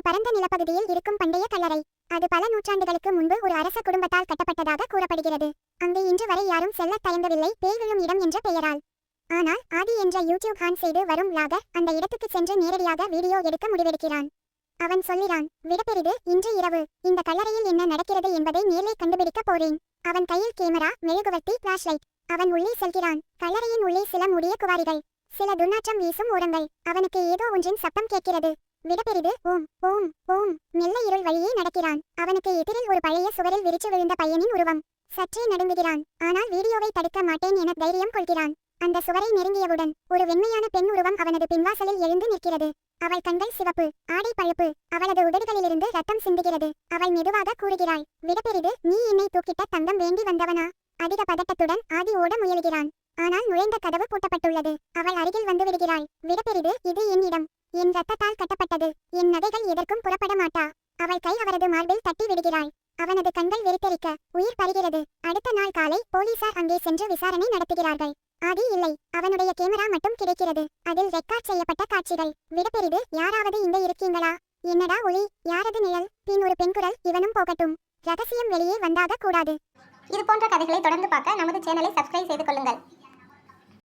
ஒரு பரந்த நிலப்பகுதியில் இருக்கும் பண்டைய கல்லறை. அது பல நூற்றாண்டுகளுக்கு முன்பு ஒரு அரச குடும்பத்தால் கட்டப்பட்டதாக கூறப்படுகிறது. அங்கு இன்று வரை யாரும் செல்லத் தயங்கவில்லை, பேய் விழும் இடம் என்ற பெயரால். ஆனால் ஆதி என்ற யூடியூப் ஹான் செய்து வரும் விளாகர் அந்த இடத்துக்கு சென்று நேரடியாக வீடியோ எடுக்க முடிவெடுக்கிறான். அவன் சொல்கிறான், விடப்பெரிது, இன்று இரவு இந்த கல்லறையில் என்ன நடக்கிறது என்பதை நேரிலே கண்டுபிடிக்க போறேன். அவன் கையில் கேமரா, மெழுகுவர்த்தி, பிளாஷ்லைட். அவன் உள்ளே செல்கிறான். கல்லறையின் உள்ளே சில முடிய குவாரிகள், சில துர்நாற்றம் வீசும் ஓரங்கள். அவனுக்கு ஏதோ ஒன்றின் சத்தம் கேட்கிறது. விடப்பெரிது, ஓம் ஓம் ஓம். மெல்ல இருள் வழியே நடக்கிறான். அவனுக்கு எதிரில் ஒரு பழைய சுவரில் விரிச்சு விழுந்த பையனின் உருவம். சற்றே நடுங்குகிறான். ஆனால் வீடியோவை தடுக்க மாட்டேன் என தைரியம் கொள்கிறான். அந்த சுவரை நெருங்கியவுடன் ஒரு வெண்மையான பெண் உருவம் அவனது பின்வாசலில் எழுந்து நிற்கிறது. அவள் கண்கள் சிவப்பு, ஆடை பழுப்பு, அவளது உதடுகளிலிருந்து ரத்தம் சிந்துகிறது. அவள் மெதுவாக கூறுகிறாள், விடப்பெரிது, நீ என்னை தூக்கிட்ட தங்கம் வேண்டி வந்தவனா? அதிக பதட்டத்துடன் ஆதி ஓட முயல்கிறான். ஆனால் நுழைந்த கதவு பூட்டப்பட்டுள்ளது. அவள் அருகில் வந்து விடுகிறாள். விடப்பெரிது, இது என் இடம். என் ரத்தத்தால் கட்டப்பட்டது. என் நகைகள் எதற்கும் புறப்பட மாட்டா. அவள் கை அவரது மார்பில் தட்டி விடுகிறாள். அவனது கண்கள் வெறித்தெரிக்க உயிர் பறிகிறது. அடுத்த நாள் காலை போலீசார் அங்கே சென்று விசாரணை நடத்துகிறார்கள். ஆதி இல்லை. அவனுடைய கேமரா மட்டும் கிடைக்கிறது. அதில் ரெக்கார்ட் செய்யப்பட்ட காட்சிகள். விடப்பெரிது, யாராவது இங்க இருக்கீங்களா? என்னடா ஒளி? யாரது நிழல்? பின் ஒரு பெண்குரல், இவனும் போகட்டும். ரகசியம் வெளியே வந்தாக கூடாது. இது போன்ற கதைகளை தொடர்ந்து பார்க்க நமது சேனலை சப்ஸ்கிரைப் செய்து கொள்ளுங்கள்.